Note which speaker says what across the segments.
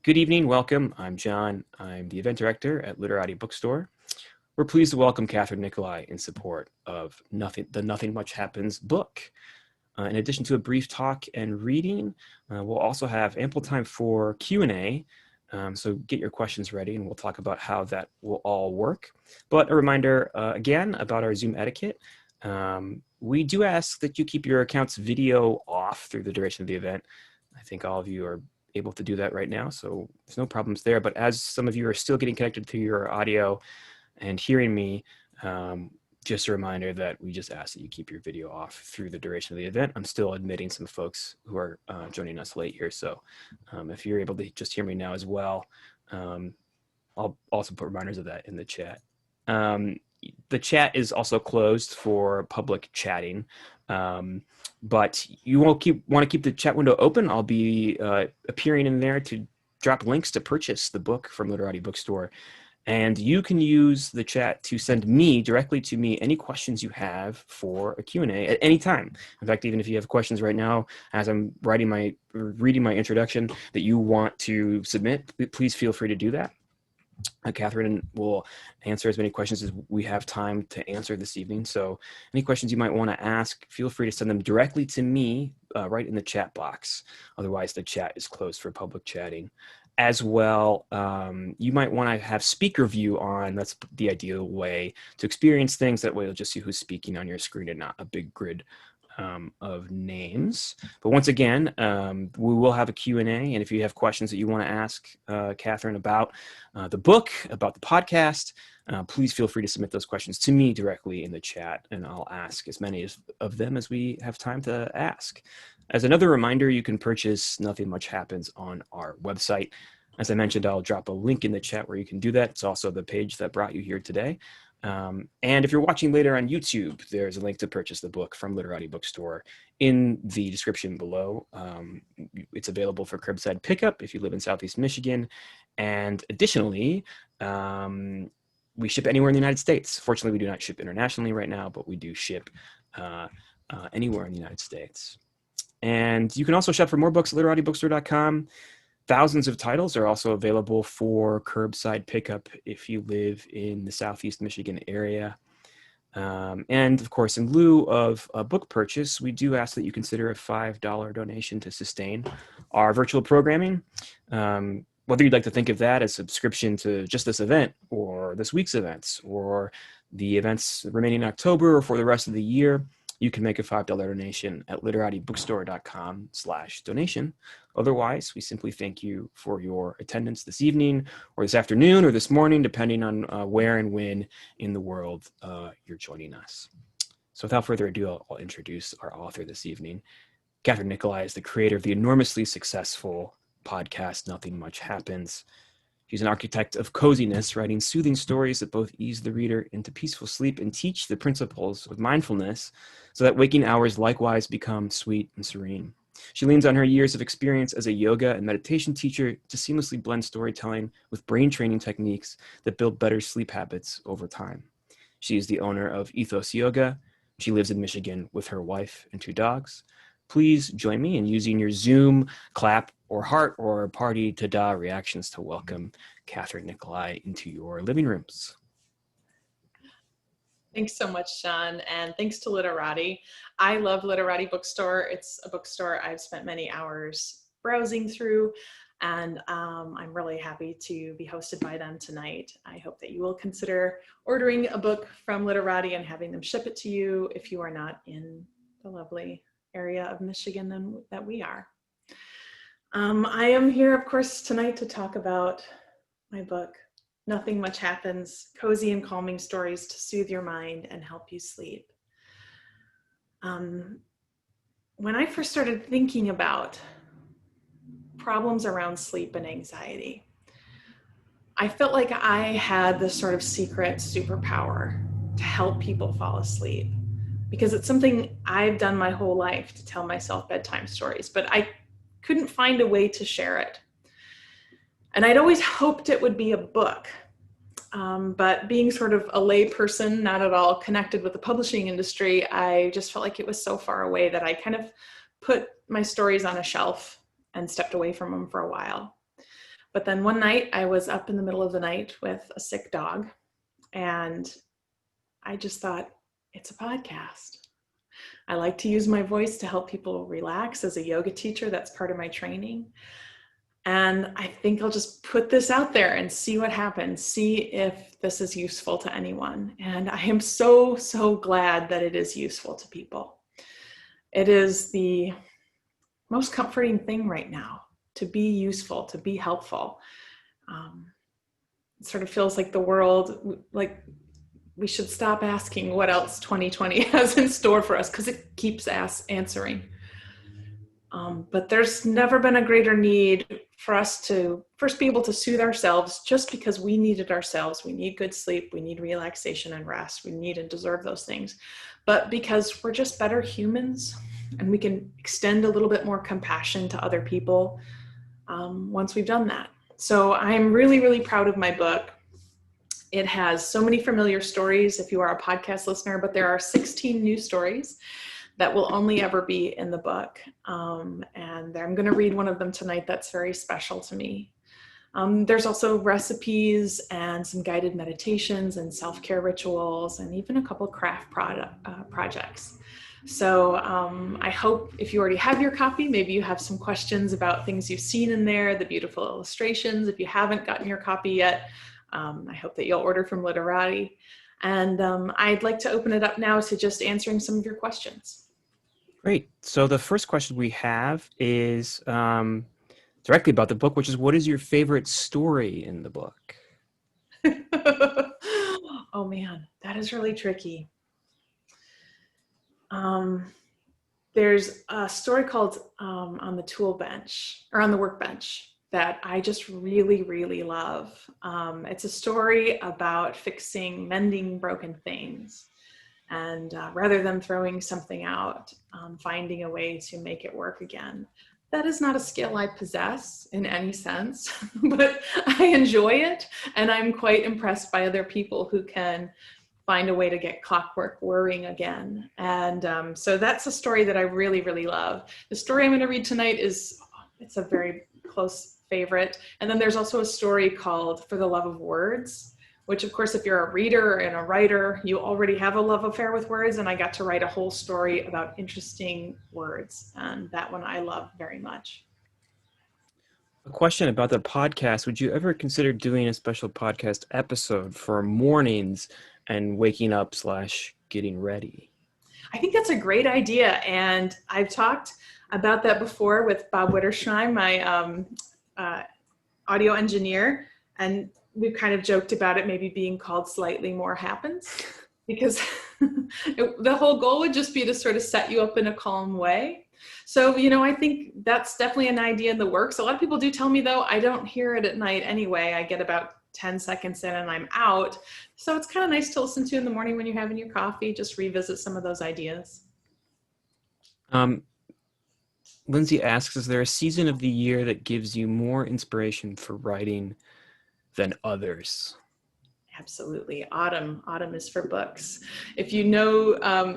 Speaker 1: Good evening, welcome. I'm John. I'm the event director at Literati Bookstore. We're pleased to welcome Kathryn Nicolai in support of the Nothing Much Happens book. In addition to a brief talk and reading, we'll also have ample time for Q&A. So get your questions ready and we'll talk about how that will all work. But a reminder again about our Zoom etiquette. We do ask that you keep your account's video off through the duration of the event. I think all of you are able to do that right now, so there's no problems there. But as some of you are still getting connected to your audio and hearing me, just a reminder that we just ask that you keep your video off through the duration of the event. I'm still admitting some folks who are joining us late here, so if you're able to just hear me now as well, I'll also put reminders of that in the chat. The chat is also closed for public chatting, but you want to keep the chat window open. I'll be appearing in there to drop links to purchase the book from Literati Bookstore. And you can use the chat to send me directly to me any questions you have for a Q&A at any time. In fact, even if you have questions right now, as I'm reading my introduction that you want to submit, please feel free to do that. Kathryn will answer as many questions as we have time to answer this evening. So any questions you might want to ask, feel free to send them directly to me right in the chat box. Otherwise, the chat is closed for public chatting. As well, you might want to have speaker view on. That's the ideal way to experience things. That way you'll just see who's speaking on your screen and not a big grid of names. But once again, we will have a Q&A, and if you have questions that you want to ask Kathryn about the book, about the podcast, please feel free to submit those questions to me directly in the chat, and I'll ask as many of them as we have time to ask. As another reminder, you can purchase Nothing Much Happens on our website. As I mentioned, I'll drop a link in the chat where you can do that. It's also the page that brought you here today. And if you're watching later on YouTube, there's a link to purchase the book from Literati Bookstore in the description below. It's available for curbside pickup if you live in Southeast Michigan. And additionally, we ship anywhere in the United States. Fortunately, we do not ship internationally right now, but we do ship anywhere in the United States. And you can also shop for more books at literatibookstore.com. Thousands of titles are also available for curbside pickup if you live in the Southeast Michigan area. And of course, in lieu of a book purchase, we do ask that you consider a $5 donation to sustain our virtual programming. Whether you'd like to think of that as subscription to just this event or this week's events or the events remaining in October or for the rest of the year, you can make a $5 donation at literatibookstore.com/donation. Otherwise, we simply thank you for your attendance this evening or this afternoon or this morning, depending on where and when in the world you're joining us. So without further ado, I'll introduce our author this evening. Kathryn Nicolai is the creator of the enormously successful podcast, Nothing Much Happens. She's an architect of coziness, writing soothing stories that both ease the reader into peaceful sleep and teach the principles of mindfulness so that waking hours likewise become sweet and serene. She leans on her years of experience as a yoga and meditation teacher to seamlessly blend storytelling with brain training techniques that build better sleep habits over time. She is the owner of Ethos Yoga. She lives in Michigan with her wife and 2 dogs. Please join me in using your Zoom, clap, or heart, or party ta-da reactions to welcome Kathryn Nicolai into your living rooms.
Speaker 2: Thanks so much, Sean, and thanks to Literati. I love Literati Bookstore. It's a bookstore I've spent many hours browsing through, and I'm really happy to be hosted by them tonight. I hope that you will consider ordering a book from Literati and having them ship it to you if you are not in the lovely area of Michigan that we are. I am here, of course, tonight to talk about my book, Nothing Much Happens, Cozy and Calming Stories to Soothe Your Mind and Help You Sleep. When I first started thinking about problems around sleep and anxiety, I felt like I had this sort of secret superpower to help people fall asleep, because it's something I've done my whole life to tell myself bedtime stories, but I couldn't find a way to share it. And I'd always hoped it would be a book. But being sort of a lay person, not at all connected with the publishing industry, I just felt like it was so far away that I kind of put my stories on a shelf and stepped away from them for a while. But then one night I was up in the middle of the night with a sick dog, and I just thought, it's a podcast. I like to use my voice to help people relax. As a yoga teacher, that's part of my training. And I think I'll just put this out there and see what happens, see if this is useful to anyone. And I am so, so glad that it is useful to people. It is the most comforting thing right now, to be useful, to be helpful. It sort of feels like the world, like we should stop asking what else 2020 has in store for us, because it keeps answering. But there's never been a greater need for us to first be able to soothe ourselves, just because we need it ourselves. We need good sleep. We need relaxation and rest. We need and deserve those things. But because we're just better humans, and we can extend a little bit more compassion to other people once we've done that. So I'm really, really proud of my book. It has so many familiar stories if you are a podcast listener, but there are 16 new stories that will only ever be in the book. And I'm going to read one of them tonight that's very special to me. There's also recipes and some guided meditations and self-care rituals, and even a couple craft projects. So I hope if you already have your copy, maybe you have some questions about things you've seen in there, the beautiful illustrations. If you haven't gotten your copy yet, I hope that you'll order from Literati. And I'd like to open it up now to just answering some of your questions.
Speaker 1: Great. So the first question we have is directly about the book, which is, what is your favorite story in the book?
Speaker 2: Oh man, that is really tricky. There's a story called On the Tool Bench, or On the Workbench, that I just really, really love. It's a story about mending broken things. And rather than throwing something out, finding a way to make it work again. That is not a skill I possess in any sense, but I enjoy it. And I'm quite impressed by other people who can find a way to get clockwork whirring again. And so that's a story that I really, really love. The story I'm going to read tonight it's a very close favorite. And then there's also a story called For the Love of Words, which of course, if you're a reader and a writer, you already have a love affair with words. And I got to write a whole story about interesting words. And that one I love very much.
Speaker 1: A question about the podcast. Would you ever consider doing a special podcast episode for mornings and waking up / getting ready?
Speaker 2: I think that's a great idea. And I've talked about that before with Bob Wittersheim, my audio engineer. And we've kind of joked about it maybe being called Slightly More Happens, because the whole goal would just be to sort of set you up in a calm way. So, I think that's definitely an idea in the works. A lot of people do tell me, though, I don't hear it at night anyway. I get about 10 seconds in and I'm out. So it's kind of nice to listen to in the morning when you're having your coffee, just revisit some of those ideas.
Speaker 1: Lindsay asks, is there a season of the year that gives you more inspiration for writing than others?
Speaker 2: Absolutely. Autumn is for books. If you know,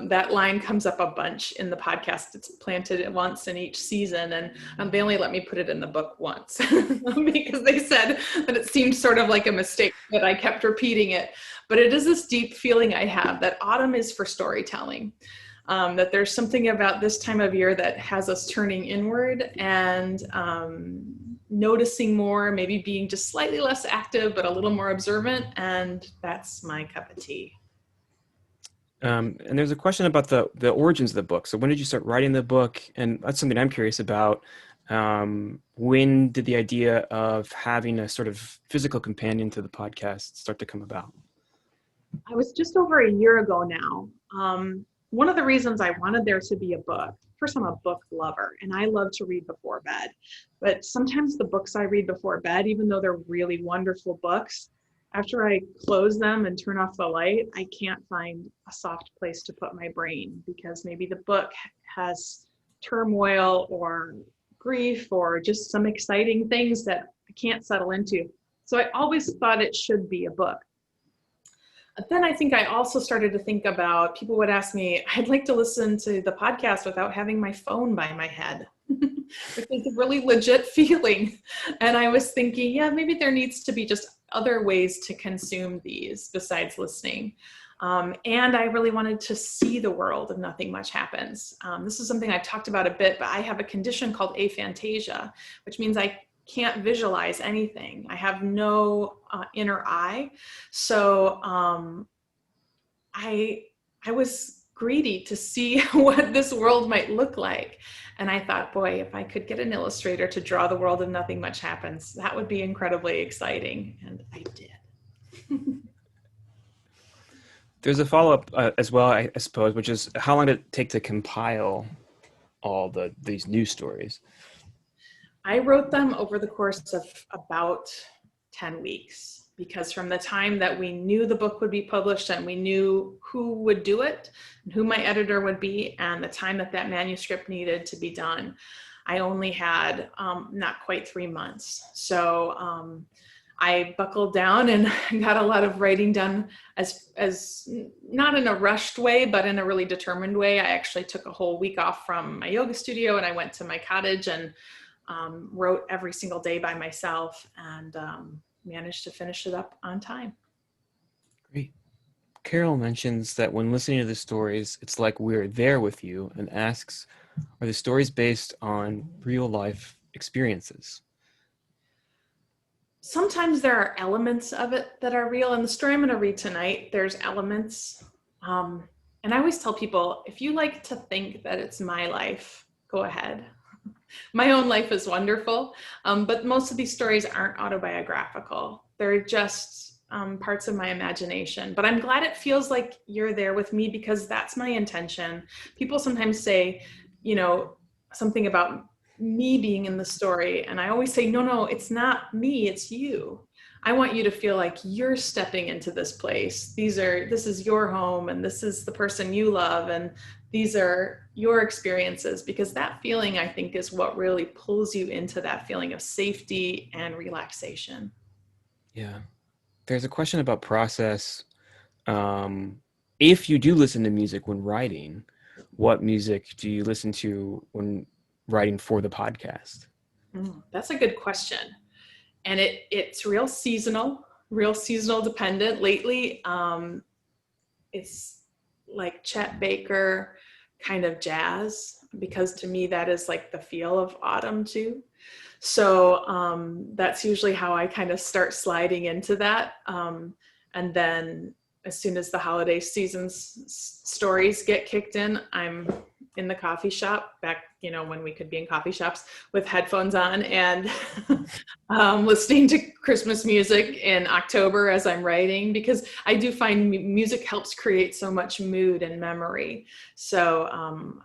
Speaker 2: that line comes up a bunch in the podcast. It's planted once in each season, and they only let me put it in the book once because they said that it seemed sort of like a mistake that I kept repeating it. But it is this deep feeling I have that autumn is for storytelling. That there's something about this time of year that has us turning inward and noticing more, maybe being just slightly less active, but a little more observant. And that's my cup of tea.
Speaker 1: And there's a question about the origins of the book. So when did you start writing the book? And that's something I'm curious about. When did the idea of having a sort of physical companion to the podcast start to come about?
Speaker 2: I was just over a year ago now. One of the reasons I wanted there to be a book, first, I'm a book lover and I love to read before bed, but sometimes the books I read before bed, even though they're really wonderful books, after I close them and turn off the light, I can't find a soft place to put my brain, because maybe the book has turmoil or grief or just some exciting things that I can't settle into. So I always thought it should be a book. But then I think I also started to think about, people would ask me, I'd like to listen to the podcast without having my phone by my head. which is a really legit feeling. And I was thinking, yeah, maybe there needs to be just other ways to consume these besides listening. And I really wanted to see the world if nothing much happens. This is something I've talked about a bit, but I have a condition called aphantasia, which means I can't visualize anything. I have no inner eye. So I was greedy to see what this world might look like. And I thought, boy, if I could get an illustrator to draw the world and nothing much happens, that would be incredibly exciting. And I did.
Speaker 1: There's a follow-up as well, I suppose, which is how long did it take to compile all these news stories?
Speaker 2: I wrote them over the course of about 10 weeks, because from the time that we knew the book would be published and we knew who would do it and who my editor would be and the time that that manuscript needed to be done, I only had not quite 3 months. So I buckled down and got a lot of writing done as not in a rushed way, but in a really determined way. I actually took a whole week off from my yoga studio and I went to my cottage and wrote every single day by myself and managed to finish it up on time.
Speaker 1: Great. Carol mentions that when listening to the stories, it's like we're there with you, and asks, are the stories based on real life experiences?
Speaker 2: Sometimes there are elements of it that are real. In the story I'm going to read tonight, there's elements. And I always tell people, if you like to think that it's my life, go ahead. My own life is wonderful, but most of these stories aren't autobiographical. They're just parts of my imagination. But I'm glad it feels like you're there with me, because that's my intention. People sometimes say, something about me being in the story. And I always say, no, it's not me, it's you. I want you to feel like you're stepping into this place. This is your home, and this is the person you love, and these are your experiences, because that feeling, I think, is what really pulls you into that feeling of safety and relaxation.
Speaker 1: Yeah. There's a question about process. If you do listen to music when writing, what music do you listen to when writing for the podcast?
Speaker 2: That's a good question. And it's real seasonal dependent. Lately, it's like Chet Baker kind of jazz, because to me that is like the feel of autumn too. So that's usually how I kind of start sliding into that. And then as soon as the holiday season's stories get kicked in, I'm in the coffee shop back, when we could be in coffee shops with headphones on and listening to Christmas music in October as I'm writing, because I do find music helps create so much mood and memory. So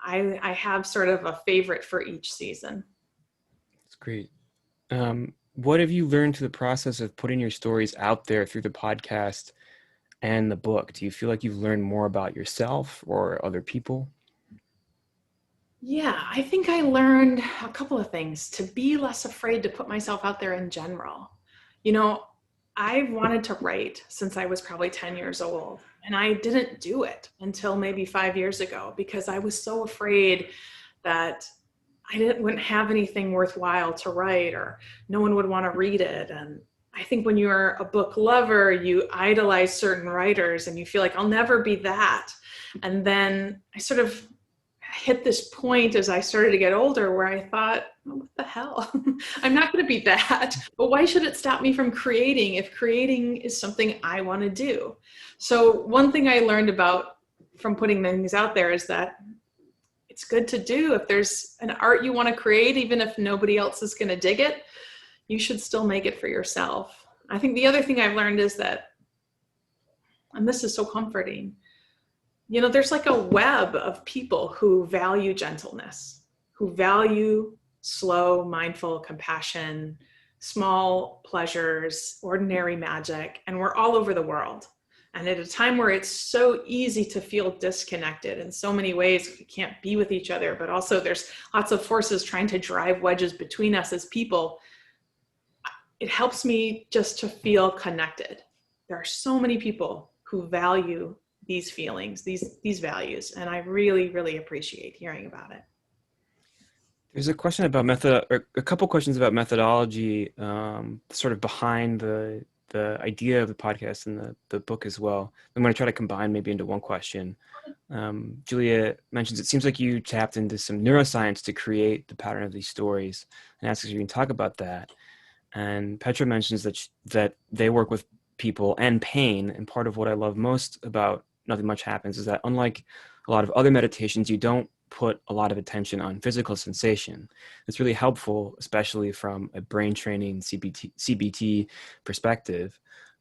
Speaker 2: I have sort of a favorite for each season.
Speaker 1: That's great. What have you learned through the process of putting your stories out there through the podcast and the book? Do you feel like you've learned more about yourself or other people?
Speaker 2: Yeah, I think I learned a couple of things: to be less afraid to put myself out there in general. I wanted to write since I was probably 10 years old, and I didn't do it until maybe 5 years ago, because I was so afraid that wouldn't have anything worthwhile to write, or no one would want to read it. And I think when you're a book lover, you idolize certain writers and you feel like, I'll never be that. And then I sort of hit this point as I started to get older where I thought, oh, what the hell? I'm not going to be that. But why should it stop me from creating if creating is something I want to do? So one thing I learned from putting things out there is that it's good to do. If there's an art you want to create, even if nobody else is going to dig it, you should still make it for yourself. I think the other thing I've learned is that, and this is so comforting, there's like a web of people who value gentleness, who value slow, mindful compassion, small pleasures, ordinary magic, and we're all over the world. And at a time where it's so easy to feel disconnected in so many ways, we can't be with each other, but also there's lots of forces trying to drive wedges between us as people, it helps me just to feel connected. There are so many people who value these feelings, these values, and I really, really appreciate hearing about it.
Speaker 1: There's a question about method, or a couple questions about methodology, sort of behind the idea of the podcast and the book as well. I'm going to try to combine maybe into one question. Julia mentions it seems like you tapped into some neuroscience to create the pattern of these stories, and asks if you can talk about that. And Petra mentions that they work with people and pain, and part of what I love most about Nothing Much Happens is that unlike a lot of other meditations, you don't put a lot of attention on physical sensation. It's really helpful, especially from a brain training CBT perspective.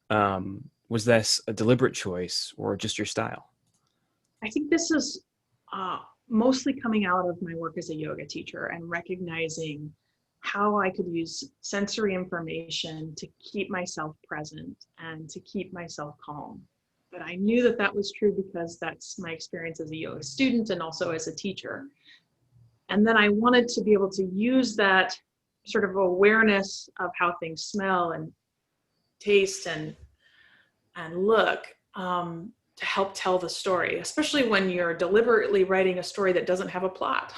Speaker 1: Was this a deliberate choice or just your style?
Speaker 2: I think this is mostly coming out of my work as a yoga teacher and recognizing how I could use sensory information to keep myself present and to keep myself calm. But I knew that that was true because that's my experience as a yoga student and also as a teacher. And then I wanted to be able to use that sort of awareness of how things smell and taste and look to help tell the story, especially when you're deliberately writing a story that doesn't have a plot.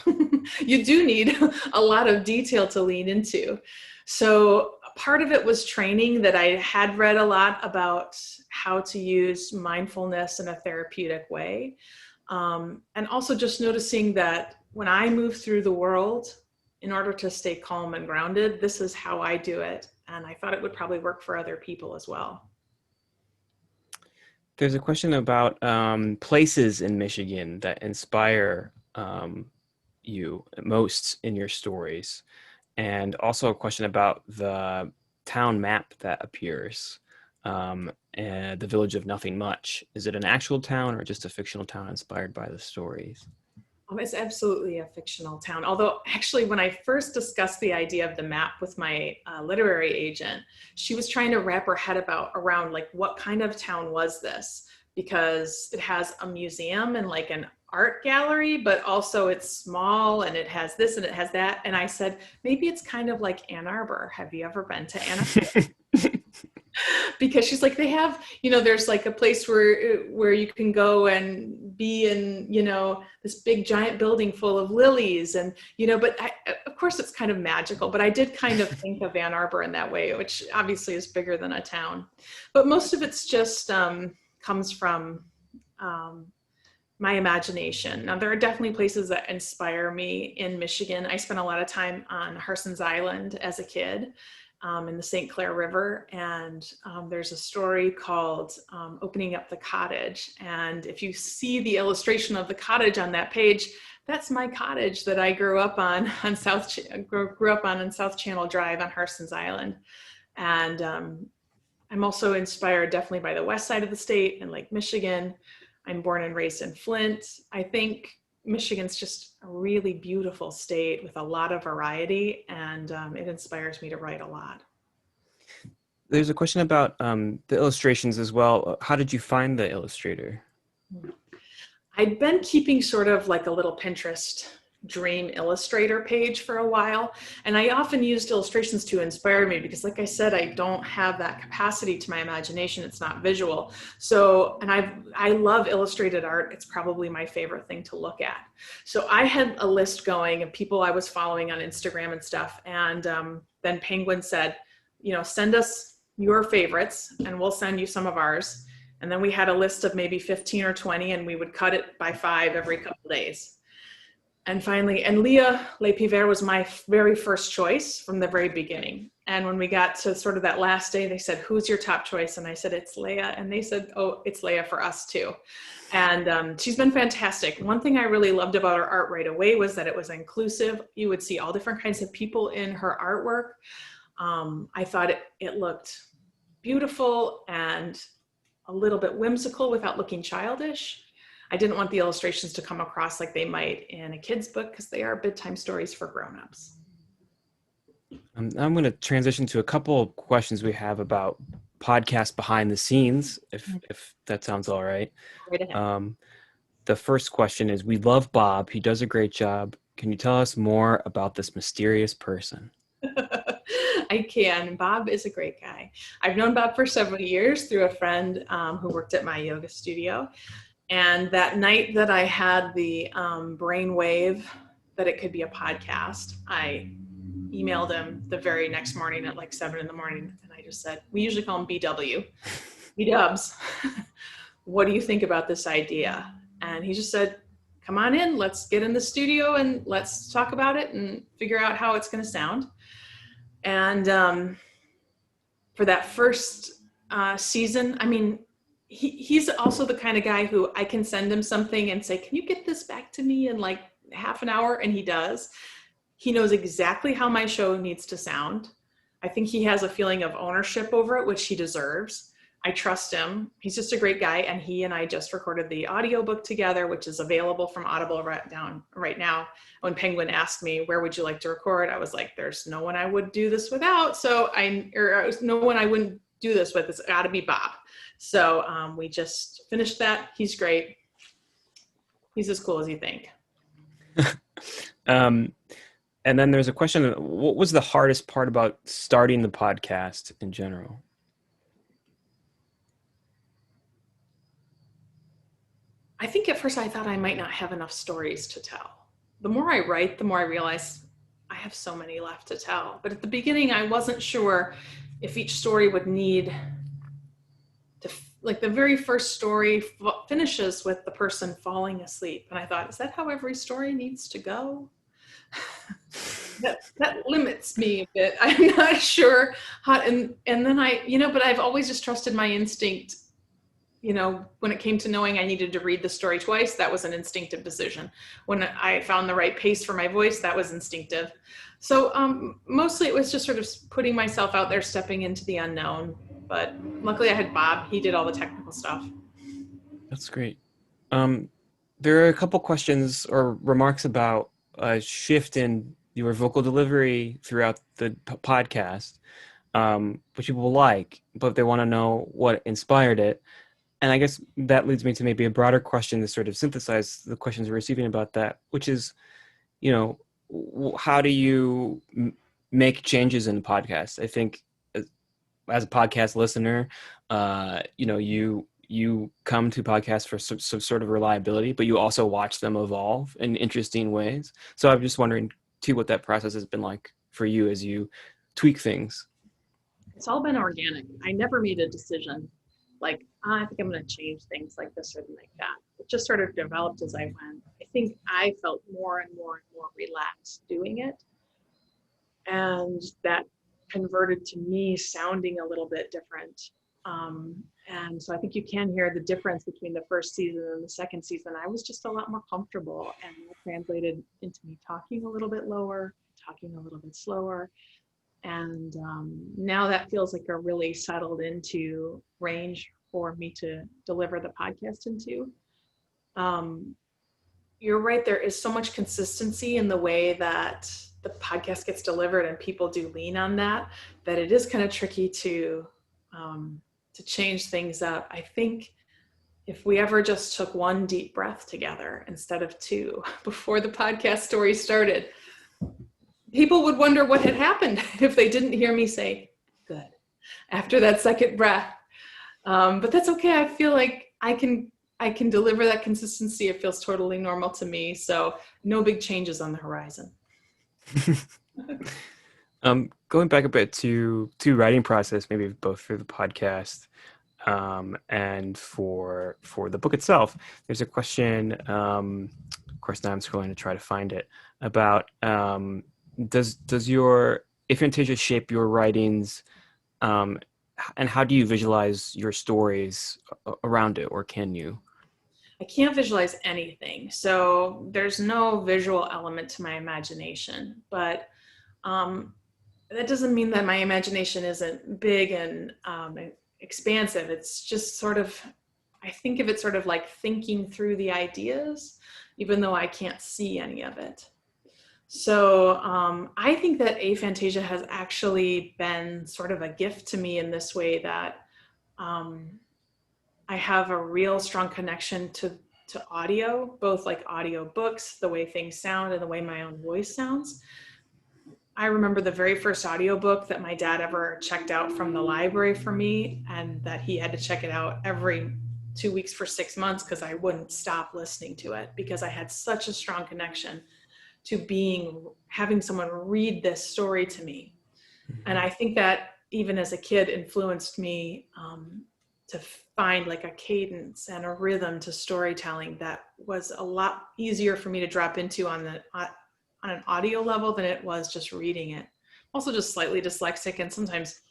Speaker 2: You do need a lot of detail to lean into. So part of it was training that I had read a lot about how to use mindfulness in a therapeutic way. And also just noticing that when I move through the world, in order to stay calm and grounded, this is how I do it. And I thought it would probably work for other people as well.
Speaker 1: There's a question about places in Michigan that inspire you most in your stories, and also a question about the town map that appears, and the village of Nothing Much. Is it an actual town or just a fictional town inspired by the stories?
Speaker 2: It's absolutely a fictional town. Although, actually, when I first discussed the idea of the map with my literary agent, she was trying to wrap her head around like what kind of town was this? Because it has a museum and like an art gallery, but also it's small and it has this and it has that. And I said, maybe it's kind of like Ann Arbor. Have you ever been to Ann Arbor? Because she's like, they have, there's like a place where you can go and be in, this big giant building full of lilies and, but of course it's kind of magical, but I did kind of think of Ann Arbor in that way, which obviously is bigger than a town. But most of it's just comes from my imagination. Now, there are definitely places that inspire me in Michigan. I spent a lot of time on Harson's Island as a kid. In the St. Clair River, and there's a story called Opening Up the Cottage. And if you see the illustration of the cottage on that page, that's my cottage that I grew up on South Channel Drive on Harson's Island. And I'm also inspired definitely by the west side of the state and Lake Michigan. I'm born and raised in Flint. I think Michigan's just a really beautiful state with a lot of variety, and it inspires me to write a lot.
Speaker 1: There's a question about the illustrations as well. How did you find the illustrator?
Speaker 2: I'd been keeping sort of like a little Pinterest dream illustrator page for a while, and I often used illustrations to inspire me because, like I said, I don't have that capacity to my imagination. It's not visual. So, and I love illustrated art. It's probably my favorite thing to look at. So I had a list going of people I was following on Instagram and stuff, and then Penguin said, send us your favorites and we'll send you some of ours. And then we had a list of maybe 15 or 20, and we would cut it by 5 every couple days. And finally, and Leah Lepiver was my very first choice from the very beginning. And when we got to sort of that last day, they said, who's your top choice? And I said, it's Leah. And they said, oh, it's Leah for us too. And she's been fantastic. One thing I really loved about her art right away was that it was inclusive. You would see all different kinds of people in her artwork. I thought it looked beautiful and a little bit whimsical without looking childish. I didn't want the illustrations to come across like they might in a kid's book because they are bedtime stories for grownups.
Speaker 1: I'm going to transition to a couple of questions we have about podcast behind the scenes, if that sounds all right.
Speaker 2: Right ahead.
Speaker 1: The first question is, we love Bob. He does a great job. Can you tell us more about this mysterious person?
Speaker 2: I can. Bob is a great guy. I've known Bob for several years through a friend who worked at my yoga studio. And that night that I had the brainwave that it could be a podcast, I emailed him the very next morning at like 7 a.m. And I just said, we usually call him BW, B-dubs, what do you think about this idea? And he just said, come on in, let's get in the studio and let's talk about it and figure out how it's going to sound. And for that first season, I mean, he's also the kind of guy who I can send him something and say, can you get this back to me in like half an hour? And he does. He knows exactly how my show needs to sound. I think he has a feeling of ownership over it, which he deserves. I trust him. He's just a great guy. And he and I just recorded the audiobook together, which is available from Audible right now. When Penguin asked me, where would you like to record? I was like, there's no one I would do this without. No one I wouldn't do this with. It's got to be Bob. So we just finished that. He's great. He's as cool as you think.
Speaker 1: And then there's a question, what was the hardest part about starting the podcast in general?
Speaker 2: I think at first I thought I might not have enough stories to tell. The more I write, the more I realize I have so many left to tell. But at the beginning, I wasn't sure if each story would need to, like the very first story finishes with the person falling asleep. And I thought, is that how every story needs to go? that limits me a bit. I'm not sure how, and then but I've always just trusted my instinct. When it came to knowing I needed to read the story twice, that was an instinctive decision. When I found the right pace for my voice, that was instinctive. So mostly it was just sort of putting myself out there, stepping into the unknown. But luckily I had Bob. He did all the technical stuff.
Speaker 1: That's great. There are a couple questions or remarks about a shift in your vocal delivery throughout the podcast, which people like, but they want to know what inspired it. And I guess that leads me to maybe a broader question to sort of synthesize the questions we're receiving about that, which is, how do you make changes in the podcast? I think as a podcast listener, you come to podcasts for some sort of reliability, but you also watch them evolve in interesting ways. So I'm just wondering too, what that process has been like for you as you tweak things.
Speaker 2: It's all been organic. I never made a decision like, I think I'm going to change things like this or like that. It just sort of developed as I went. I think I felt more and more relaxed doing it. And that converted to me sounding a little bit different. And so I think you can hear the difference between the first season and the second season. I was just a lot more comfortable, and that translated into me talking a little bit lower, talking a little bit slower. And now that feels like a really settled into range for me to deliver the podcast into. You're right, there is so much consistency in the way that the podcast gets delivered, and people do lean on that it is kind of tricky to change things up. I think if we ever just took one deep breath together instead of two before the podcast story started, people would wonder what had happened if they didn't hear me say, good, after that second breath. But that's okay. I feel like I can deliver that consistency. It feels totally normal to me. So no big changes on the horizon.
Speaker 1: Going back a bit to writing process, maybe both for the podcast and for the book itself, there's a question, of course now I'm scrolling to try to find it, about does your aphantasia shape your writings, and how do you visualize your stories around it, or can you?
Speaker 2: I can't visualize anything, so there's no visual element to my imagination, but that doesn't mean that my imagination isn't big and expansive. It's just sort of, I think of it sort of like thinking through the ideas, even though I can't see any of it. So I think that aphantasia has actually been sort of a gift to me in this way, that I have a real strong connection to audio, both like audio books, the way things sound and the way my own voice sounds. I remember the very first audiobook that my dad ever checked out from the library for me, and that he had to check it out every 2 weeks for 6 months because I wouldn't stop listening to it, because I had such a strong connection to having someone read this story to me. And I think that even as a kid influenced me to find like a cadence and a rhythm to storytelling that was a lot easier for me to drop into on an audio level than it was just reading it. Also just slightly dyslexic, and sometimes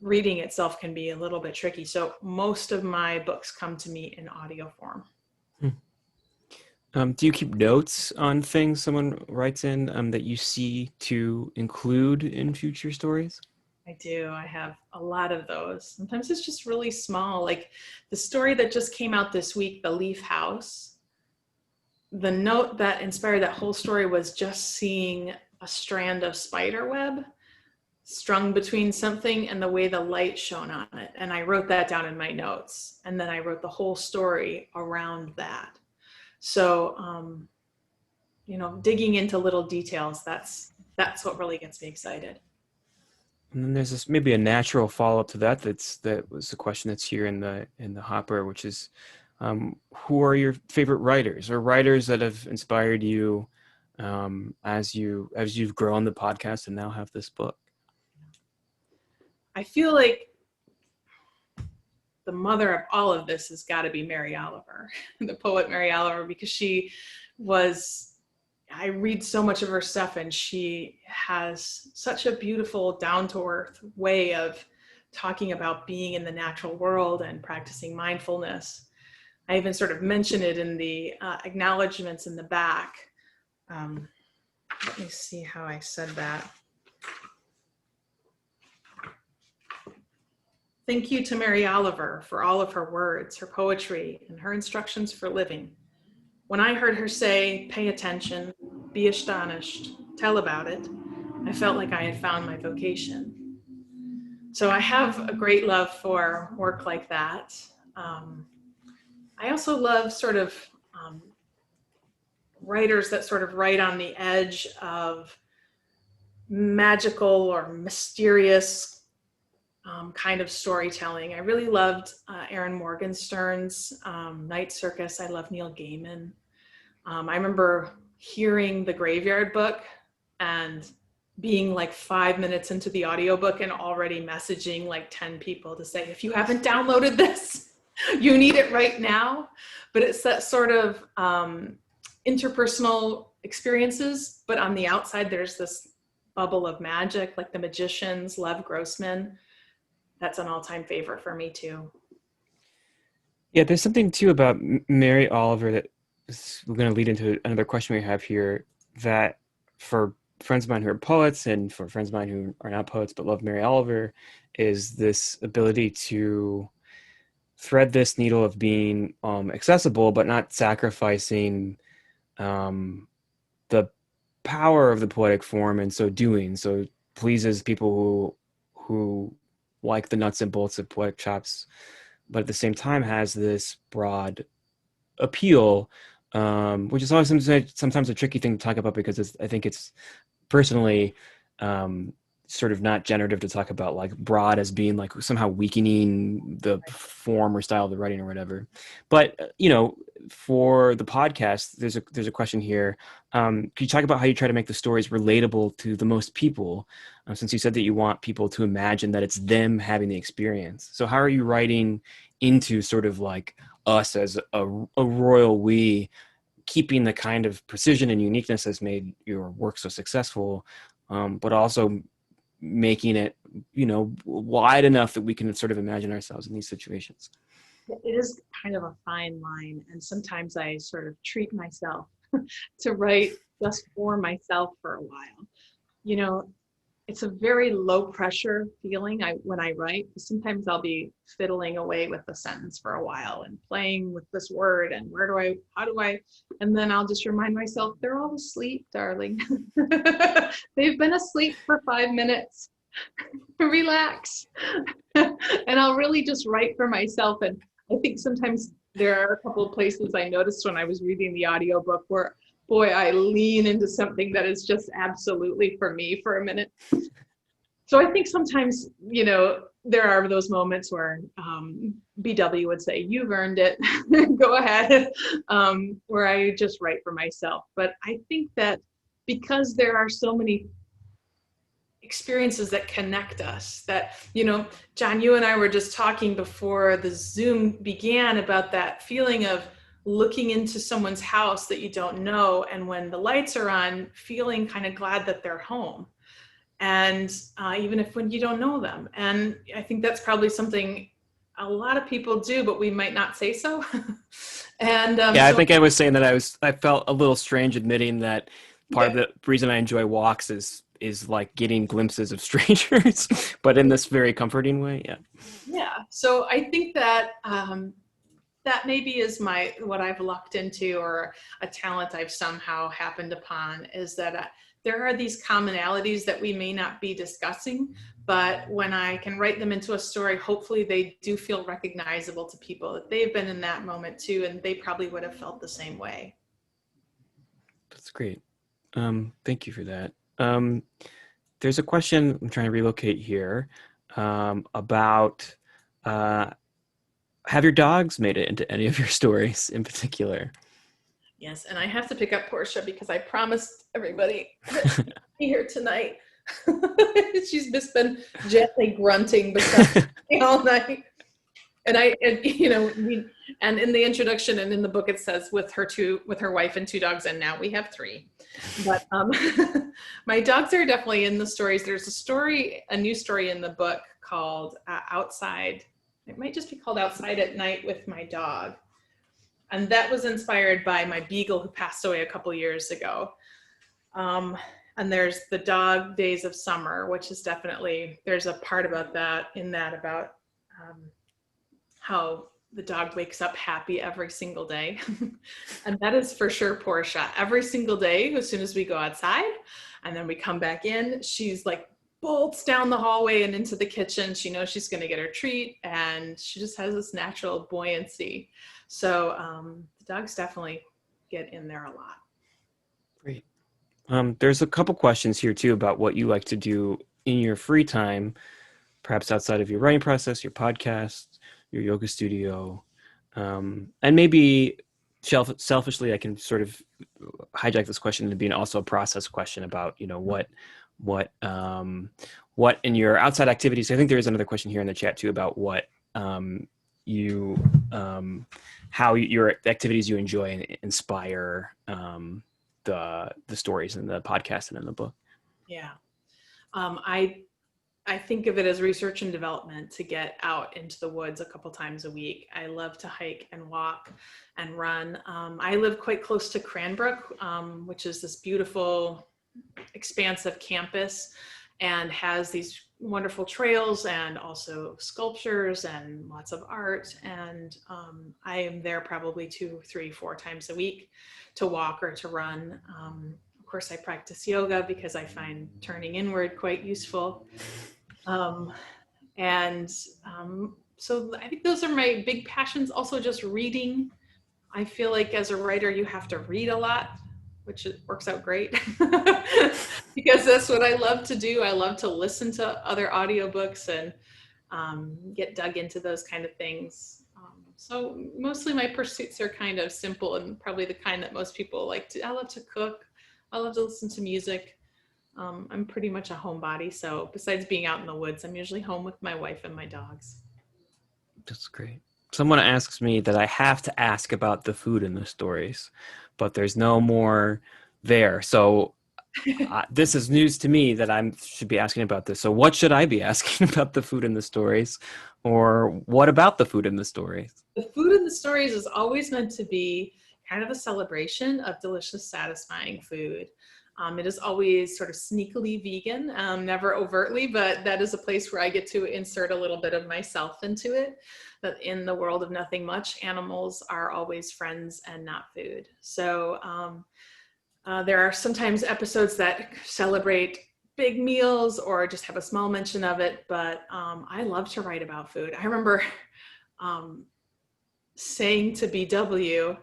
Speaker 2: reading itself can be a little bit tricky. So most of my books come to me in audio form.
Speaker 1: Do you keep notes on things someone writes in that you see to include in future stories?
Speaker 2: I do. I have a lot of those. Sometimes it's just really small. Like the story that just came out this week, The Leaf House. The note that inspired that whole story was just seeing a strand of spider web strung between something and the way the light shone on it. And I wrote that down in my notes. And then I wrote the whole story around that. So, digging into little details, that's what really gets me excited.
Speaker 1: And then there's this maybe a natural follow-up to that. That was the question that's here in the hopper, which is, who are your favorite writers or writers that have inspired you as you've grown the podcast and now have this book?
Speaker 2: I feel like the mother of all of this has got to be Mary Oliver, the poet Mary Oliver, because I read so much of her stuff, and she has such a beautiful, down-to-earth way of talking about being in the natural world and practicing mindfulness. I even sort of mention it in the acknowledgments in the back. Let me see how I said that. Thank you to Mary Oliver for all of her words, her poetry, and her instructions for living. When I heard her say, "Pay attention, be astonished, tell about it," I felt like I had found my vocation. So I have a great love for work like that. I also love sort of writers that sort of write on the edge of magical or mysterious kind of storytelling. I really loved Erin Morgenstern's Night Circus. I love Neil Gaiman. I remember hearing the Graveyard Book and being like 5 minutes into the audiobook and already messaging like 10 people to say, if you haven't downloaded this, you need it right now. But it's that sort of interpersonal experiences, but on the outside, there's this bubble of magic, like The Magicians, Lev Grossman. That's an all-time favorite for me too.
Speaker 1: Yeah, there's something too about Mary Oliver that we're going to lead into another question we have here, that for friends of mine who are poets and for friends of mine who are not poets but love Mary Oliver, is this ability to thread this needle of being accessible but not sacrificing the power of the poetic form in so doing. So pleases people who like the nuts and bolts of poetic chops, but at the same time has this broad appeal, which is always sometimes a tricky thing to talk about, because I think it's personally sort of not generative to talk about like broad as being like somehow weakening the form or style of the writing or whatever. But for the podcast, there's a question here. Could you talk about how you try to make the stories relatable to the most people, since you said that you want people to imagine that it's them having the experience? So how are you writing into sort of like us as a royal we, keeping the kind of precision and uniqueness that's made your work so successful, but also making it, wide enough that we can sort of imagine ourselves in these situations?
Speaker 2: It is kind of a fine line, and sometimes I sort of treat myself to write just for myself for a while. It's a very low pressure feeling when I write. Sometimes I'll be fiddling away with the sentence for a while and playing with this word and and then I'll just remind myself, they're all asleep, darling. They've been asleep for 5 minutes. Relax. And I'll really just write for myself. And I think sometimes there are a couple of places I noticed when I was reading the audiobook where, boy, I lean into something that is just absolutely for me for a minute. So I think sometimes, there are those moments where BW would say, you've earned it, go ahead, where I just write for myself. But I think that because there are so many experiences that connect us. That, John, you and I were just talking before the Zoom began about that feeling of looking into someone's house that you don't know, and when the lights are on, feeling kind of glad that they're home. And even if when you don't know them. And I think that's probably something a lot of people do, but we might not say so. And
Speaker 1: I think I was saying that I felt a little strange admitting that part of the reason I enjoy walks is like getting glimpses of strangers, but in this very comforting way.
Speaker 2: Yeah. So I think that that maybe is what I've lucked into, or a talent I've somehow happened upon, is that there are these commonalities that we may not be discussing, but when I can write them into a story, hopefully they do feel recognizable to people, that they've been in that moment too, and they probably would have felt the same way.
Speaker 1: That's great. Thank you for that. There's a question I'm trying to relocate here about have your dogs made it into any of your stories in particular?
Speaker 2: Yes, and I have to pick up Portia because I promised everybody that she'd be here tonight. She's just been gently grunting beside me all night. And and in the introduction and in the book it says with her wife and 2 dogs, and now we have 3. But my dogs are definitely in the stories. There's a new story in the book called Outside. It might just be called Outside at Night with My Dog. And that was inspired by my beagle who passed away a couple years ago. And there's the Dog Days of Summer, which is definitely, there's a part about that about how the dog wakes up happy every single day. And that is for sure Portia. Every single day, as soon as we go outside and then we come back in, she's like bolts down the hallway and into the kitchen. She knows she's going to get her treat, and she just has this natural buoyancy. So the dogs definitely get in there a lot.
Speaker 1: Great. There's a couple questions here too about what you like to do in your free time, perhaps outside of your writing process, your podcast, your yoga studio, and maybe selfishly, I can sort of hijack this question into being also a process question about, what in your outside activities. I think there is another question here in the chat too about what how your activities you enjoy inspire the stories in the podcast and in the book.
Speaker 2: Yeah. I think of it as research and development, to get out into the woods a couple times a week. I love to hike and walk and run. I live quite close to Cranbrook, which is this beautiful, expansive campus, and has these wonderful trails and also sculptures and lots of art. And I am there probably 2, 3, 4 times a week to walk or to run. Of course, I practice yoga because I find turning inward quite useful. So I think those are my big passions. Also just reading. I feel like as a writer, you have to read a lot, which works out great because that's what I love to do. I love to listen to other audiobooks and get dug into those kind of things. So mostly my pursuits are kind of simple and probably the kind that most people like to. I love to cook. I love to listen to music. I'm pretty much a homebody. So besides being out in the woods, I'm usually home with my wife and my dogs.
Speaker 1: That's great. Someone asks me that I have to ask about the food in the stories, but there's no more there. So this is news to me that I should be asking about this. So what should I be asking about the food in the stories, or what about the food in the stories?
Speaker 2: The food in the stories is always meant to be kind of a celebration of delicious, satisfying food. It is always sort of sneakily vegan, never overtly, but that is a place where I get to insert a little bit of myself into it. That in the world of Nothing Much, animals are always friends and not food. So there are sometimes episodes that celebrate big meals or just have a small mention of it, but I love to write about food. I remember saying to BW,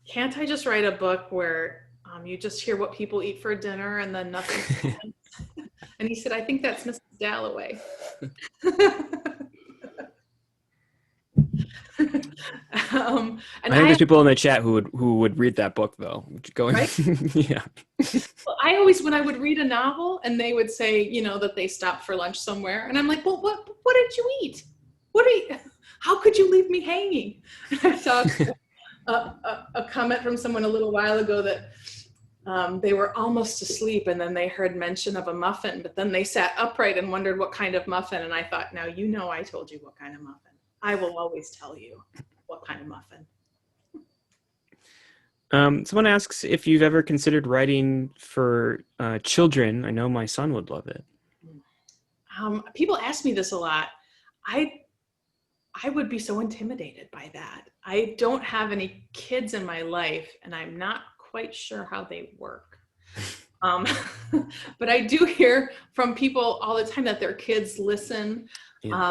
Speaker 2: can't I just write a book where you just hear what people eat for dinner and then nothing happens? And he said, I think that's Mrs. Dalloway.
Speaker 1: I think there's people in the chat who would read that book though.
Speaker 2: Right?
Speaker 1: Yeah.
Speaker 2: Well, I always, when I would read a novel and they would say, you know, that they stopped for lunch somewhere, and I'm like, well, what did you eat? What are you, how could you leave me hanging? I saw a comment from someone a little while ago that they were almost asleep and then they heard mention of a muffin, but then they sat upright and wondered what kind of muffin. And I thought, now, you know, I told you what kind of muffin. I will always tell you what kind of muffin.
Speaker 1: Someone asks if you've ever considered writing for children. I know my son would love it.
Speaker 2: People ask me this a lot. I would be so intimidated by that. I don't have any kids in my life, and I'm not quite sure how they work. But I do hear from people all the time that their kids listen.
Speaker 1: Yeah.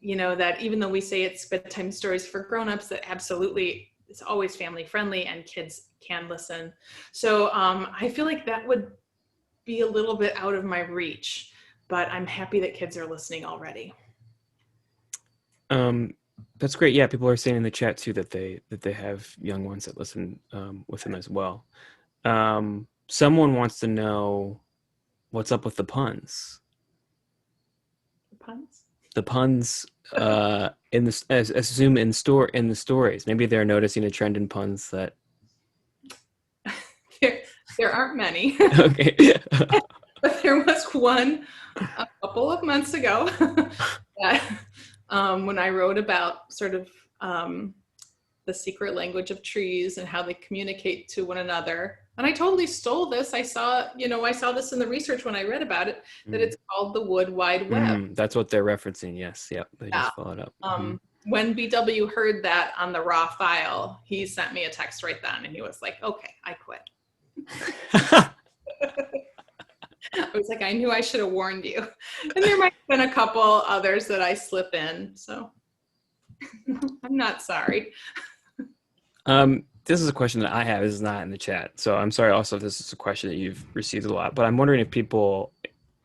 Speaker 2: You know, that even though we say it's bedtime stories for grown-ups, that absolutely it's always family friendly and kids can listen. So I feel like that would be a little bit out of my reach, but I'm happy that kids are listening already.
Speaker 1: That's great. Yeah, people are saying in the chat too that they have young ones that listen with them as well. Someone wants to know what's up with the puns.
Speaker 2: The puns?
Speaker 1: The puns in the assume in the stories. Maybe they're noticing a trend in puns that
Speaker 2: there aren't many.
Speaker 1: Okay.
Speaker 2: But there was one a couple of months ago that when I wrote about sort of the secret language of trees and how they communicate to one another. And I totally stole this. I saw this in the research when I read about it, that it's called the Wood Wide Web.
Speaker 1: That's what they're referencing. Yes. Yep. They just followed up.
Speaker 2: When BW heard that on the raw file, he sent me a text right then and he was like, okay, I quit. I was like, I knew I should have warned you. And there might have been a couple others that I slip in. So I'm not sorry.
Speaker 1: This is a question that I have. This is not in the chat. So I'm sorry also if this is a question that you've received a lot. But I'm wondering if people,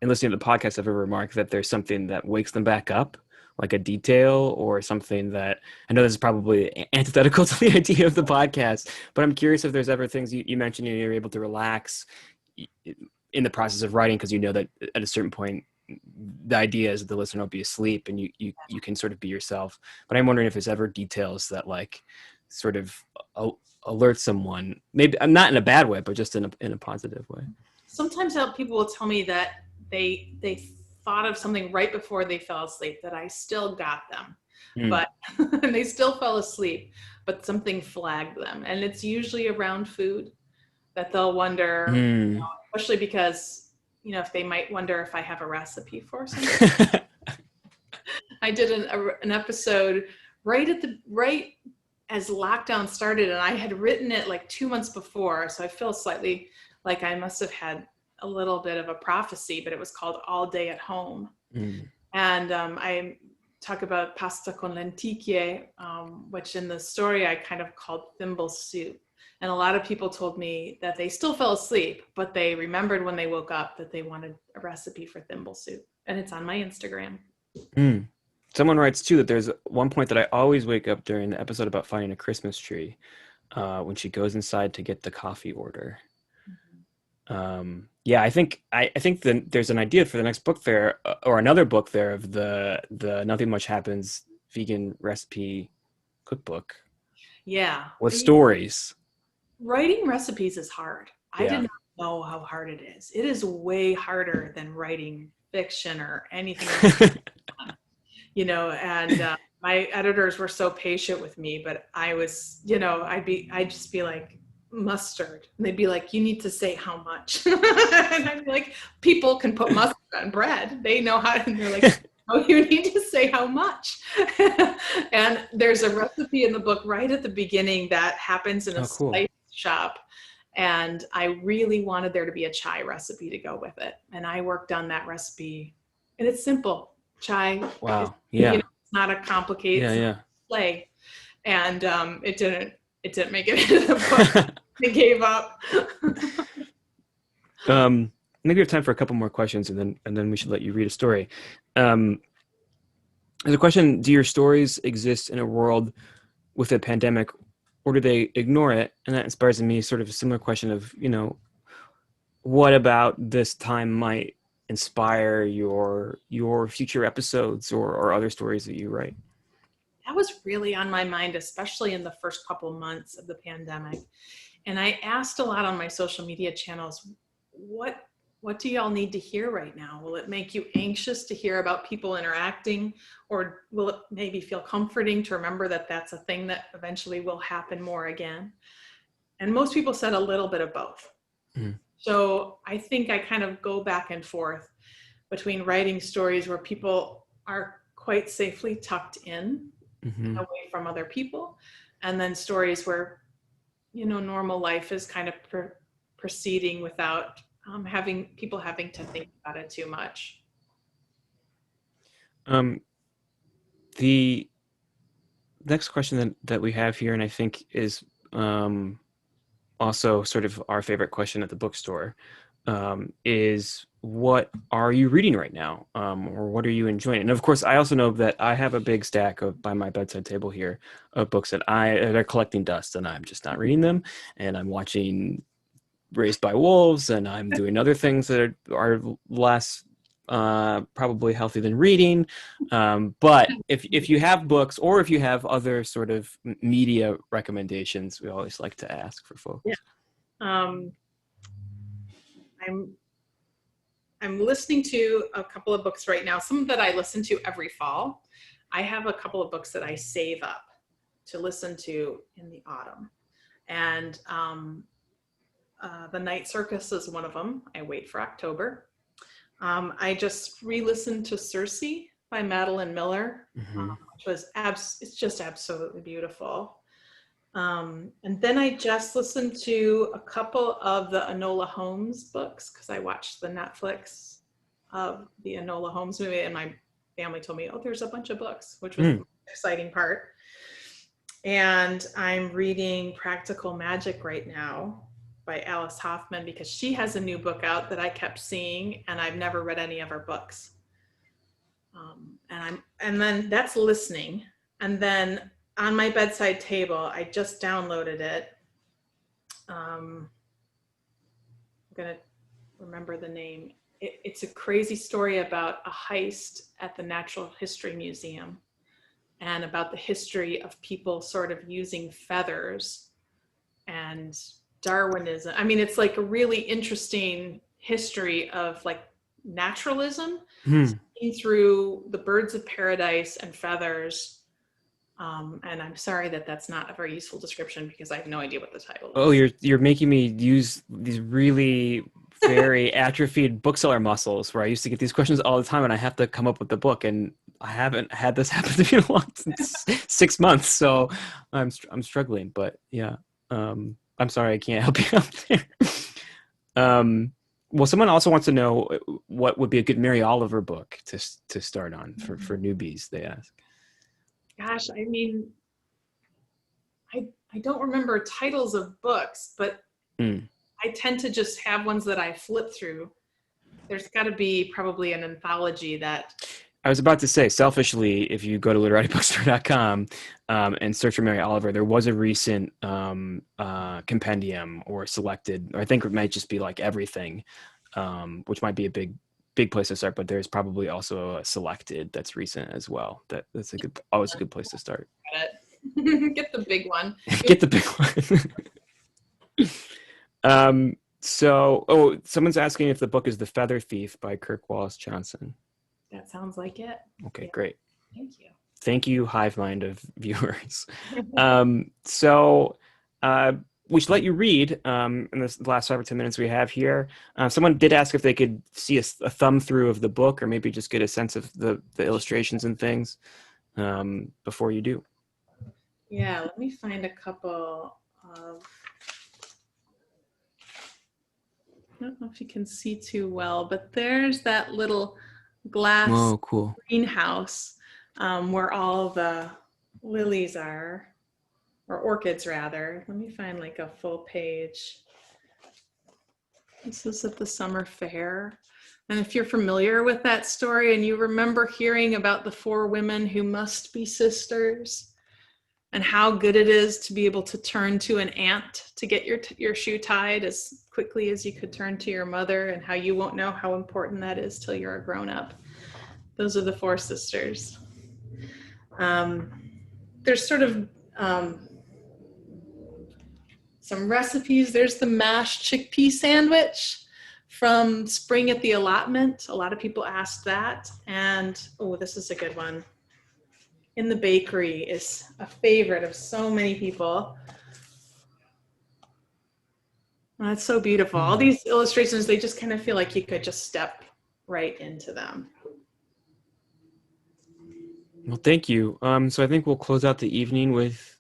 Speaker 1: in listening to the podcast, have ever remarked that there's something that wakes them back up, like a detail or something that, I know this is probably antithetical to the idea of the podcast, but I'm curious if there's ever things you mentioned you're able to relax in the process of writing because you know that at a certain point the idea is that the listener will be asleep and you can sort of be yourself. But I'm wondering if there's ever details that like sort of alert someone, maybe not in a bad way, but just in a positive way.
Speaker 2: Sometimes people will tell me that they thought of something right before they fell asleep that I still got them, but and they still fell asleep, but something flagged them. And it's usually around food that they'll wonder, you know, especially because, you know, if they might wonder if I have a recipe for something. I did an episode right as lockdown started, and I had written it like 2 months before. So I feel slightly like I must have had a little bit of a prophecy, but it was called All Day at Home. And I talk about pasta con lenticchie, which in the story I kind of called thimble soup. And a lot of people told me that they still fell asleep, but they remembered when they woke up that they wanted a recipe for thimble soup. And it's on my Instagram.
Speaker 1: Someone writes too that there's one point that I always wake up during the episode about finding a Christmas tree when she goes inside to get the coffee order. Yeah, I think there's an idea for the next book fair or another book fair of the Nothing Much Happens vegan recipe cookbook.
Speaker 2: Yeah.
Speaker 1: With stories.
Speaker 2: Writing recipes is hard. I did not know how hard it is. It is way harder than writing fiction or anything else. You know, and my editors were so patient with me, but I was, you know, I'd just be like, mustard. And they'd be like, you need to say how much. And I'd be like, people can put mustard on bread. They know how, and they're like, oh, you need to say how much. And there's a recipe in the book right at the beginning that happens in a spice shop. And I really wanted there to be a chai recipe to go with it. And I worked on that recipe, and it's simple. Chai.
Speaker 1: Wow.
Speaker 2: You know, it's not a complicated display. And it didn't make it into the book. I gave up.
Speaker 1: Maybe we have time for a couple more questions, and then we should let you read a story. There's a question: do your stories exist in a world with a pandemic, or do they ignore it? And that inspires in me sort of a similar question of, you know, what about this time might inspire your future episodes or other stories that you write?
Speaker 2: That was really on my mind, especially in the first couple months of the pandemic. And I asked a lot on my social media channels, what do y'all need to hear right now? Will it make you anxious to hear about people interacting, or will it maybe feel comforting to remember that that's a thing that eventually will happen more again? And most people said a little bit of both.
Speaker 1: Mm-hmm.
Speaker 2: So I think I kind of go back and forth between writing stories where people are quite safely tucked in
Speaker 1: Mm-hmm.
Speaker 2: away from other people, and then stories where, normal life is kind of proceeding without having to think about it too much.
Speaker 1: The next question that we have here, and I think is also sort of our favorite question at the bookstore, is what are you reading right now, or what are you enjoying? And of course, I also know that I have a big stack by my bedside table here of books that are collecting dust, and I'm just not reading them, and I'm watching Raised by Wolves, and I'm doing other things that are less probably healthy than reading. But if you have books, or if you have other sort of media recommendations, we always like to ask for folks.
Speaker 2: Yeah. Um, I'm I'm listening to a couple of books right now, some that I listen to every fall. I have a couple of books that I save up to listen to in the autumn. And The Night Circus is one of them. I wait for October. I just re-listened to Circe by Madeline Miller,
Speaker 1: Mm-hmm.
Speaker 2: which was it's just absolutely beautiful. And then I just listened to a couple of the Enola Holmes books because I watched the Netflix of the Enola Holmes movie, and my family told me, "Oh, there's a bunch of books," which was the exciting part. And I'm reading Practical Magic right now by Alice Hoffman because she has a new book out that I kept seeing, and I've never read any of her books. And then that's listening, and then on my bedside table, I just downloaded it. I'm gonna remember the name. It's a crazy story about a heist at the Natural History Museum, and about the history of people sort of using feathers and Darwinism. I mean, it's like a really interesting history of like naturalism through the birds of paradise and feathers. And I'm sorry that that's not a very useful description because I have no idea what the title is.
Speaker 1: Oh, you're making me use these really very atrophied bookseller muscles where I used to get these questions all the time and I have to come up with the book, and I haven't had this happen to me in a long 6 months, so I'm struggling. But yeah, I'm sorry I can't help you out there. Well, someone also wants to know what would be a good Mary Oliver book to start on for newbies, they ask.
Speaker 2: Gosh, I mean, I don't remember titles of books, but I tend to just have ones that I flip through. There's got to be probably an anthology that...
Speaker 1: I was about to say, selfishly, if you go to literatibookstore.com and search for Mary Oliver, there was a recent compendium or selected, or I think it might just be like everything, which might be a big place to start, but there's probably also a selected that's recent as well. That's always a good place to start.
Speaker 2: Get the big one.
Speaker 1: Get the big one. Someone's asking if the book is The Feather Thief by Kirk Wallace Johnson.
Speaker 2: That sounds like it.
Speaker 1: Okay, great.
Speaker 2: Thank you.
Speaker 1: Thank you, hive mind of viewers. We should let you read in the last 5 or 10 minutes we have here. Someone did ask if they could see a thumb through of the book, or maybe just get a sense of the illustrations and things before you do.
Speaker 2: Yeah, let me find a couple of... I don't know if you can see too well, but there's that little glass greenhouse where all the lilies are, or orchids rather. Let me find like a full page. This is at the summer fair. And if you're familiar with that story and you remember hearing about the 4 women who must be sisters, and how good it is to be able to turn to an aunt to get your shoe tied as quickly as you could turn to your mother, and how you won't know how important that is till you're a grown up. Those are the four sisters. There's sort of some recipes. There's the mashed chickpea sandwich from Spring at the Allotment. A lot of people asked that. And, oh, this is a good one. In the Bakery is a favorite of so many people. That's so beautiful. All these illustrations, they just kind of feel like you could just step right into them.
Speaker 1: Well, thank you. So I think we'll close out the evening with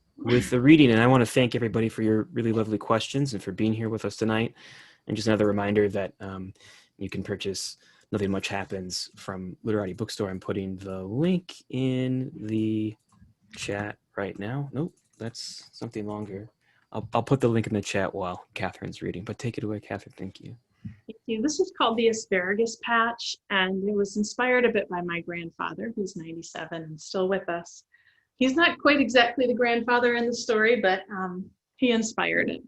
Speaker 1: the reading, and I want to thank everybody for your really lovely questions and for being here with us tonight. And just another reminder that you can purchase Nothing Much Happens from Literati Bookstore. I'm putting the link in the chat right now. Nope, that's something longer. I'll put the link in the chat while Kathryn's reading, but take it away, Kathryn. Thank you.
Speaker 2: Thank you. This is called the Asparagus Patch, and it was inspired a bit by my grandfather, who's 97 and still with us. He's not quite exactly the grandfather in the story, but he inspired it.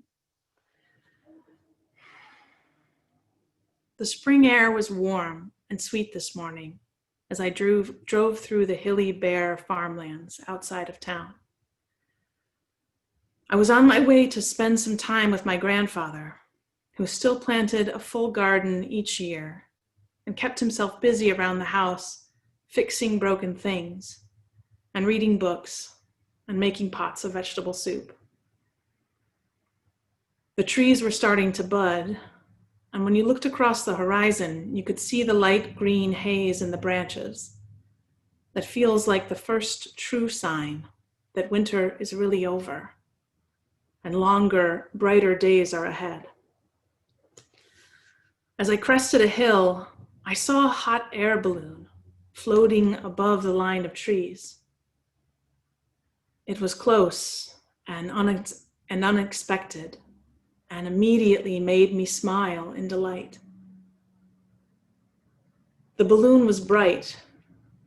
Speaker 2: The spring air was warm and sweet this morning as I drove through the hilly, bare farmlands outside of town. I was on my way to spend some time with my grandfather, who still planted a full garden each year and kept himself busy around the house, fixing broken things and reading books and making pots of vegetable soup. The trees were starting to bud, and when you looked across the horizon, you could see the light green haze in the branches that feels like the first true sign that winter is really over and longer, brighter days are ahead. As I crested a hill, I saw a hot air balloon floating above the line of trees. It was close and unexpected, and immediately made me smile in delight. The balloon was bright,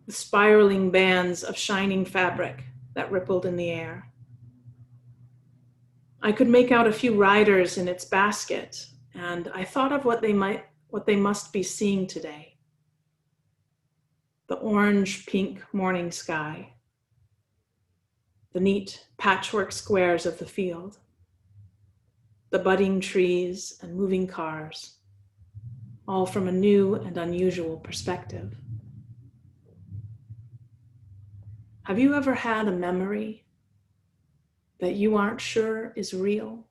Speaker 2: with spiraling bands of shining fabric that rippled in the air. I could make out a few riders in its basket, and I thought of what they must be seeing today. The orange-pink morning sky, the neat patchwork squares of the field, the budding trees and moving cars, all from a new and unusual perspective. Have you ever had a memory that you aren't sure is real?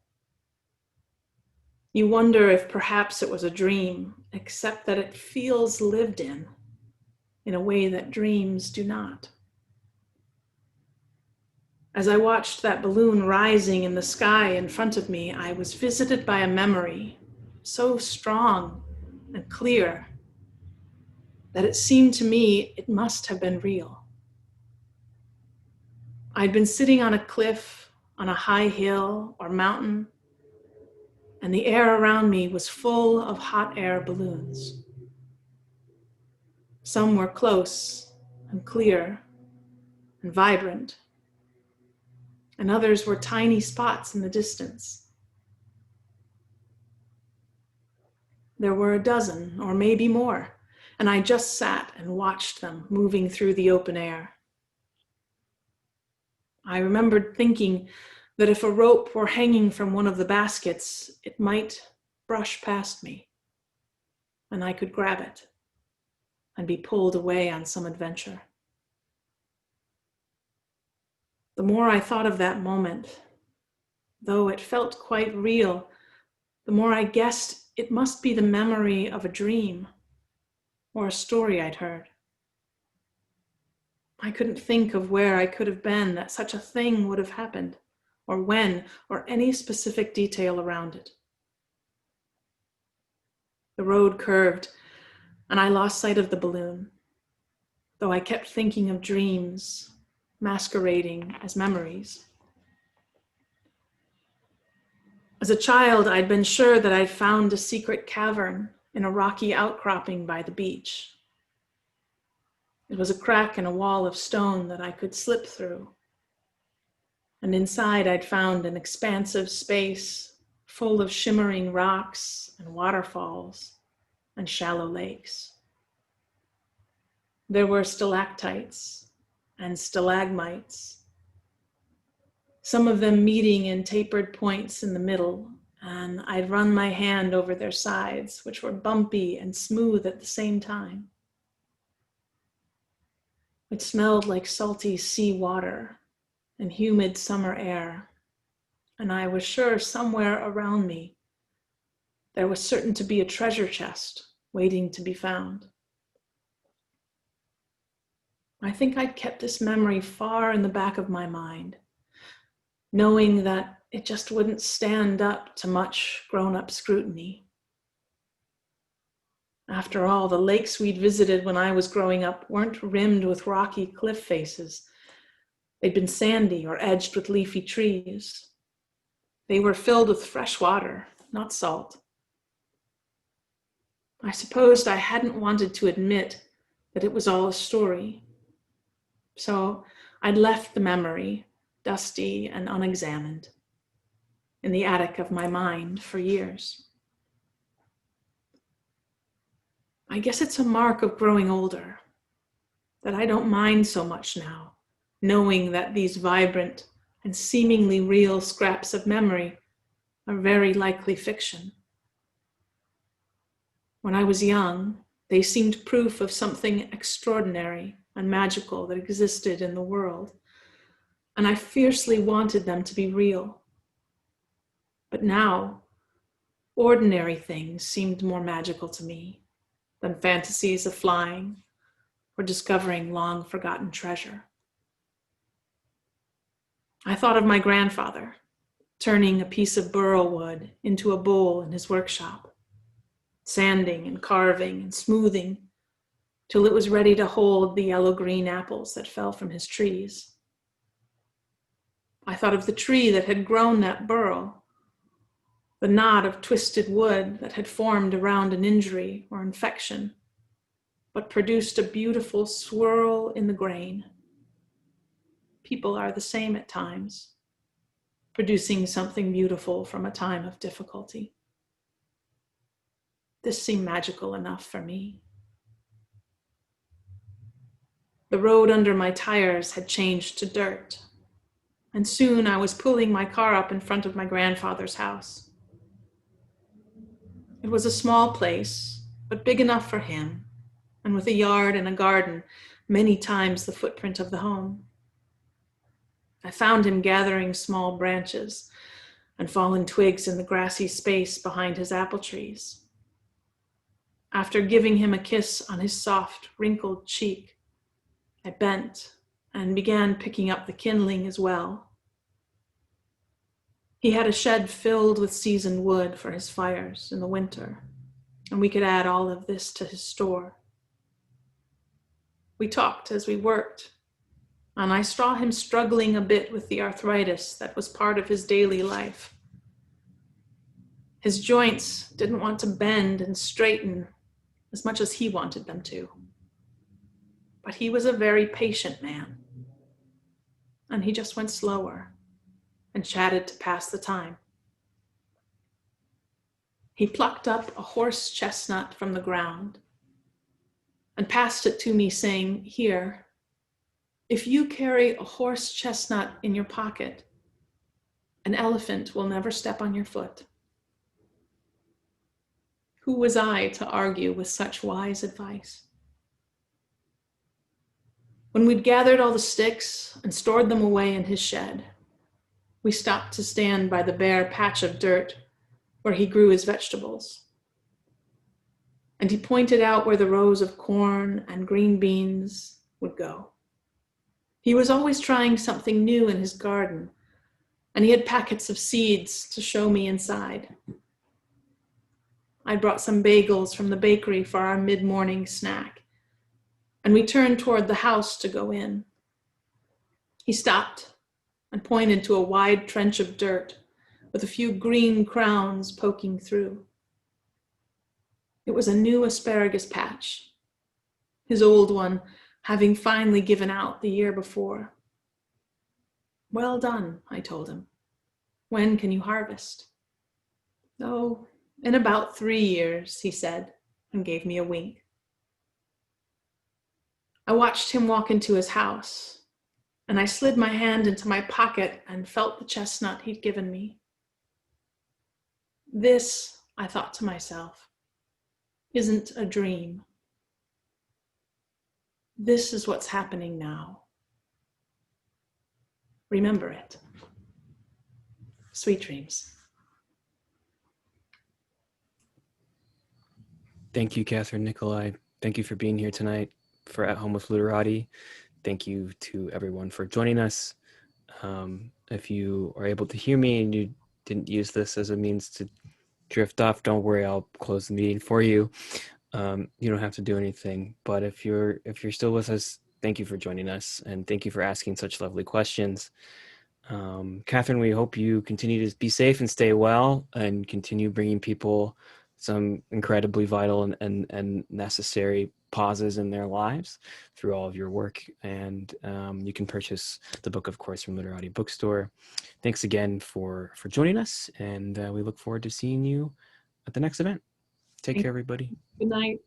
Speaker 2: You wonder if perhaps it was a dream, except that it feels lived in a way that dreams do not. As I watched that balloon rising in the sky in front of me, I was visited by a memory so strong and clear that it seemed to me it must have been real. I'd been sitting on a cliff, on a high hill or mountain, and the air around me was full of hot air balloons. Some were close and clear and vibrant, and others were tiny spots in the distance. There were a dozen or maybe more, and I just sat and watched them moving through the open air. I remembered thinking that if a rope were hanging from one of the baskets, it might brush past me, and I could grab it and be pulled away on some adventure. The more I thought of that moment, though it felt quite real, the more I guessed it must be the memory of a dream or a story I'd heard. I couldn't think of where I could have been that such a thing would have happened, or when, or any specific detail around it. The road curved, and I lost sight of the balloon, though I kept thinking of dreams masquerading as memories. As a child, I'd been sure that I'd found a secret cavern in a rocky outcropping by the beach. It was a crack in a wall of stone that I could slip through. And inside I'd found an expansive space full of shimmering rocks and waterfalls and shallow lakes. There were stalactites and stalagmites, some of them meeting in tapered points in the middle, and I'd run my hand over their sides, which were bumpy and smooth at the same time. It smelled like salty sea water and humid summer air, and I was sure somewhere around me there was certain to be a treasure chest waiting to be found. I think I'd kept this memory far in the back of my mind, knowing that it just wouldn't stand up to much grown-up scrutiny. After all, the lakes we'd visited when I was growing up weren't rimmed with rocky cliff faces. They'd been sandy or edged with leafy trees. They were filled with fresh water, not salt. I supposed I hadn't wanted to admit that it was all a story. So I'd left the memory, dusty and unexamined, in the attic of my mind for years. I guess it's a mark of growing older, that I don't mind so much now, knowing that these vibrant and seemingly real scraps of memory are very likely fiction. When I was young, they seemed proof of something extraordinary and magical that existed in the world, and I fiercely wanted them to be real. But now, ordinary things seemed more magical to me than fantasies of flying or discovering long-forgotten treasure. I thought of my grandfather turning a piece of burl wood into a bowl in his workshop, sanding and carving and smoothing till it was ready to hold the yellow-green apples that fell from his trees. I thought of the tree that had grown that burl, the knot of twisted wood that had formed around an injury or infection, but produced a beautiful swirl in the grain. People are the same at times, producing something beautiful from a time of difficulty. This seemed magical enough for me. The road under my tires had changed to dirt, and soon I was pulling my car up in front of my grandfather's house. It was a small place, but big enough for him, and with a yard and a garden many times the footprint of the home. I found him gathering small branches and fallen twigs in the grassy space behind his apple trees. After giving him a kiss on his soft, wrinkled cheek, I bent and began picking up the kindling as well. He had a shed filled with seasoned wood for his fires in the winter, and we could add all of this to his store. We talked as we worked, and I saw him struggling a bit with the arthritis that was part of his daily life. His joints didn't want to bend and straighten as much as he wanted them to. But he was a very patient man, and he just went slower and chatted to pass the time. He plucked up a horse chestnut from the ground and passed it to me, saying, "Here, if you carry a horse chestnut in your pocket, an elephant will never step on your foot." Who was I to argue with such wise advice? When we'd gathered all the sticks and stored them away in his shed, we stopped to stand by the bare patch of dirt where he grew his vegetables. And he pointed out where the rows of corn and green beans would go. He was always trying something new in his garden, and he had packets of seeds to show me inside. I brought some bagels from the bakery for our mid-morning snack, and we turned toward the house to go in. He stopped and pointed to a wide trench of dirt with a few green crowns poking through. It was a new asparagus patch, his old one having finally given out the year before. Well done, I told him. When can you harvest? Oh, in about 3 years, he said, and gave me a wink. I watched him walk into his house, and I slid my hand into my pocket and felt the chestnut he'd given me. This, I thought to myself, isn't a dream. This is what's happening now. Remember it. Sweet dreams.
Speaker 1: Thank you, Kathryn Nicolai. Thank you for being here tonight for At Home with Literati. Thank you to everyone for joining us. If you are able to hear me and you didn't use this as a means to drift off, don't worry, I'll close the meeting for you. You don't have to do anything, but if you're still with us, thank you for joining us, and thank you for asking such lovely questions. Kathryn, we hope you continue to be safe and stay well, and continue bringing people some incredibly vital and necessary pauses in their lives through all of your work. And you can purchase the book, of course, from Literati Bookstore. Thanks again for joining us, and we look forward to seeing you at the next event. Take care, everybody.
Speaker 2: Good night.